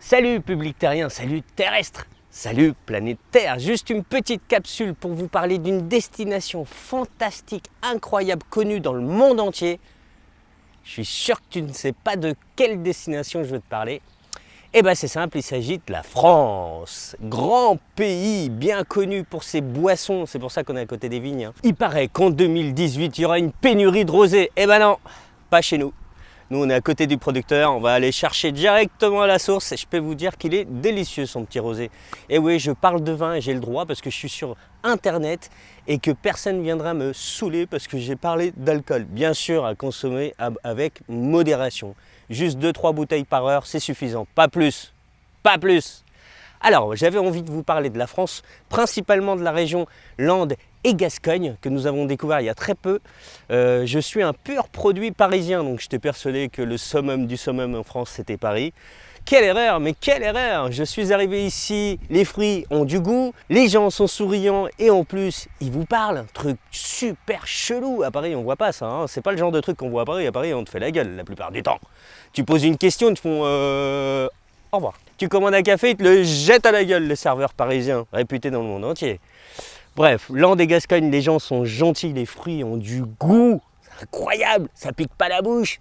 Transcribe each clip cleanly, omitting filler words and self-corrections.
Salut public terrien, salut terrestre, salut planète Terre. Juste une petite capsule pour vous parler d'une destination fantastique, incroyable, connue dans le monde entier. Je suis sûr que tu ne sais pas de quelle destination je veux te parler. Eh bien c'est simple, il s'agit de la France. Grand pays, bien connu pour ses boissons, c'est pour ça qu'on est à côté des vignes. Il paraît qu'en 2018, il y aura une pénurie de rosé. Eh ben non, pas chez nous. Nous, on est à côté du producteur, on va aller chercher directement à la source et je peux vous dire qu'il est délicieux son petit rosé. Et oui, je parle de vin et j'ai le droit parce que je suis sur internet et que personne ne viendra me saouler parce que j'ai parlé d'alcool. Bien sûr, à consommer avec modération. Juste 2-3 bouteilles par heure, c'est suffisant, pas plus, pas plus. Alors, j'avais envie de vous parler de la France, principalement de la région Landes et Gascogne, que nous avons découvert il y a très peu. Je suis un pur produit parisien, donc j'étais persuadé que le summum du summum en France, c'était Paris. Quelle erreur, mais quelle erreur! Je suis arrivé ici, les fruits ont du goût, les gens sont souriants et en plus, ils vous parlent. Un truc super chelou. À Paris, on voit pas ça, hein. C'est pas le genre de truc qu'on voit à Paris. À Paris, on te fait la gueule la plupart du temps. Tu poses une question, ils te font au revoir. Tu commandes un café, ils te le jettent à la gueule, le serveur parisien, réputé dans le monde entier. Bref, Landes et Gascogne, les gens sont gentils, les fruits ont du goût. C'est incroyable, ça pique pas la bouche.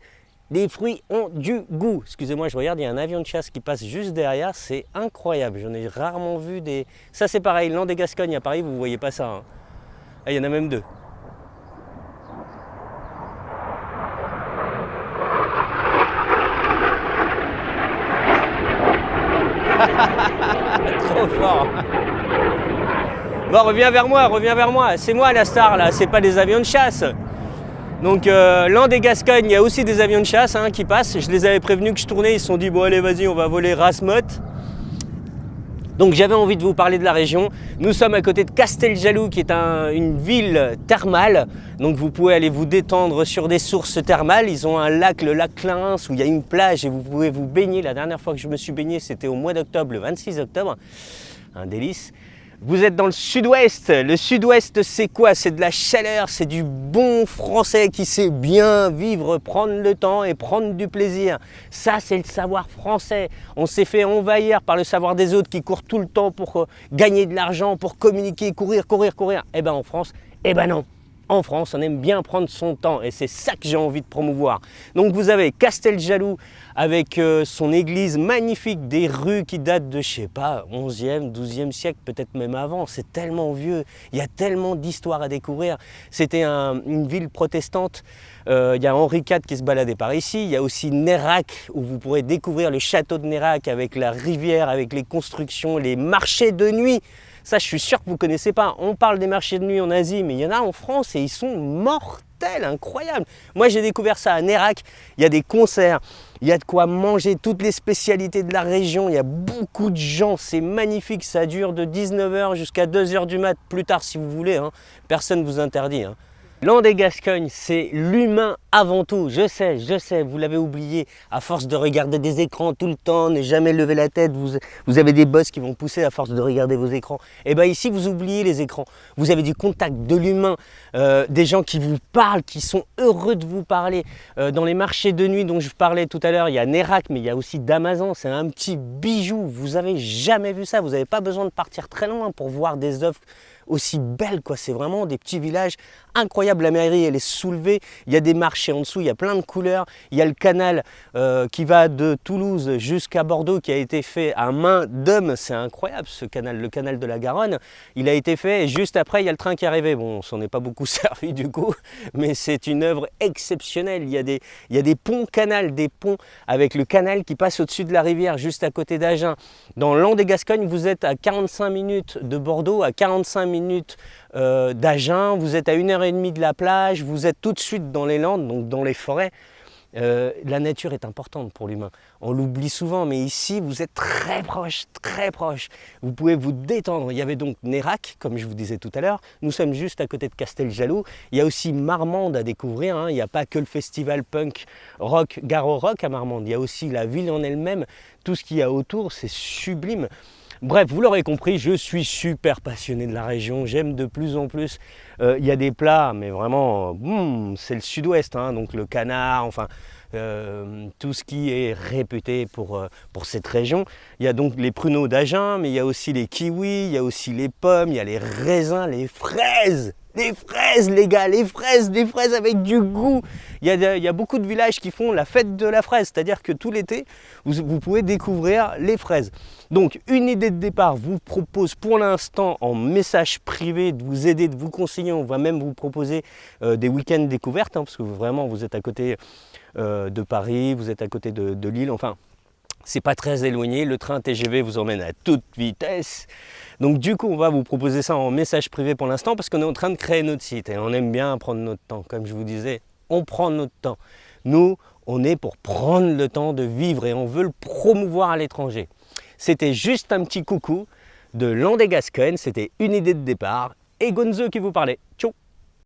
Les fruits ont du goût. Excusez-moi, je regarde, il y a un avion de chasse qui passe juste derrière, c'est incroyable. J'en ai rarement vu des... Ça c'est pareil, Landes et Gascogne à Paris, vous voyez pas ça, hein. Ah, il y en a même deux. Trop fort. Bon, reviens vers moi, c'est moi la star là, c'est pas des avions de chasse. Donc Landes et Gascogne, il y a aussi des avions de chasse qui passent. Je les avais prévenus que je tournais, ils se sont dit bon allez vas-y on va voler Rasmotte. Donc j'avais envie de vous parler de la région. Nous sommes à côté de Casteljaloux qui est une ville thermale. Donc vous pouvez aller vous détendre sur des sources thermales. Ils ont un lac, le lac Clarens, où il y a une plage et vous pouvez vous baigner. La dernière fois que je me suis baigné, c'était au mois d'octobre, le 26 octobre. Un délice. Vous êtes dans le sud-ouest. Le sud-ouest, c'est quoi? C'est de la chaleur, c'est du bon français qui sait bien vivre, prendre le temps et prendre du plaisir. Ça, c'est le savoir français. On s'est fait envahir par le savoir des autres qui courent tout le temps pour gagner de l'argent, pour communiquer, courir. Eh ben en France, eh ben non. En France, on aime bien prendre son temps et c'est ça que j'ai envie de promouvoir. Donc vous avez Casteljaloux avec son église magnifique, des rues qui datent de, je sais pas, 11e, 12e siècle, peut-être même avant. C'est tellement vieux, il y a tellement d'histoires à découvrir. C'était une ville protestante. Il y a Henri IV qui se baladait par ici. Il y a aussi Nérac où vous pourrez découvrir le château de Nérac avec la rivière, avec les constructions, les marchés de nuit. Ça, je suis sûr que vous ne connaissez pas. On parle des marchés de nuit en Asie, mais il y en a en France et ils sont mortels, incroyables. Moi, j'ai découvert ça à Nérac. Il y a des concerts, il y a de quoi manger toutes les spécialités de la région. Il y a beaucoup de gens, c'est magnifique. Ça dure de 19h jusqu'à 2h du mat, plus tard si vous voulez. Personne ne vous interdit. Landes et Gascogne, c'est l'humain avant tout. Je sais, vous l'avez oublié. À force de regarder des écrans tout le temps, ne jamais lever la tête, vous avez des boss qui vont pousser à force de regarder vos écrans. Et bien ici, vous oubliez les écrans. Vous avez du contact, de l'humain, des gens qui vous parlent, qui sont heureux de vous parler. Dans les marchés de nuit dont je parlais tout à l'heure, il y a Nérac, mais il y a aussi Damazan. C'est un petit bijou. Vous n'avez jamais vu ça. Vous n'avez pas besoin de partir très loin pour voir des œuvres aussi belle quoi, c'est vraiment des petits villages incroyables. La mairie elle est soulevée, il y a des marchés en dessous, il y a plein de couleurs, il y a le canal qui va de Toulouse jusqu'à Bordeaux qui a été fait à main d'homme, c'est incroyable ce canal, le canal de la Garonne, il a été fait et juste après il y a le train qui est arrivé. Bon, on s'en est pas beaucoup servi du coup, mais c'est une œuvre exceptionnelle. Il y a des ponts canal, des ponts avec le canal qui passe au-dessus de la rivière juste à côté d'Agen. Dans Landes et Gascogne, vous êtes à 45 minutes de Bordeaux, à 45 minutes d'Agen, vous êtes à 1h30 de la plage, vous êtes tout de suite dans les Landes, donc dans les forêts. La nature est importante pour l'humain. On l'oublie souvent, mais ici, vous êtes très proche, très proche. Vous pouvez vous détendre. Il y avait donc Nérac, comme je vous disais tout à l'heure. Nous sommes juste à côté de Casteljaloux. Il y a aussi Marmande à découvrir. Il n'y a pas que le festival punk rock, Garo Rock à Marmande. Il y a aussi la ville en elle-même. Tout ce qu'il y a autour, c'est sublime. Bref, vous l'aurez compris, je suis super passionné de la région, j'aime de plus en plus. Il y a des plats, mais vraiment, c'est le sud-ouest, donc le canard, enfin, tout ce qui est réputé pour cette région. Il y a donc les pruneaux d'Agen, mais il y a aussi les kiwis, il y a aussi les pommes, il y a les raisins, les fraises. Les fraises, les gars, des fraises avec du goût. Il y a beaucoup de villages qui font la fête de la fraise, c'est-à-dire que tout l'été, vous pouvez découvrir les fraises. Donc, une idée de départ vous propose pour l'instant en message privé de vous aider, de vous conseiller. On va même vous proposer des week-ends découvertes, parce que vraiment, vous êtes à côté de Paris, vous êtes à côté de Lille, enfin, c'est pas très éloigné. Le train TGV vous emmène à toute vitesse. Donc du coup, on va vous proposer ça en message privé pour l'instant parce qu'on est en train de créer notre site et on aime bien prendre notre temps. Comme je vous disais, on prend notre temps. Nous, on est pour prendre le temps de vivre et on veut le promouvoir à l'étranger. C'était juste un petit coucou de Landais Gascogne. C'était une idée de départ et Gonzo qui vous parlait. Ciao!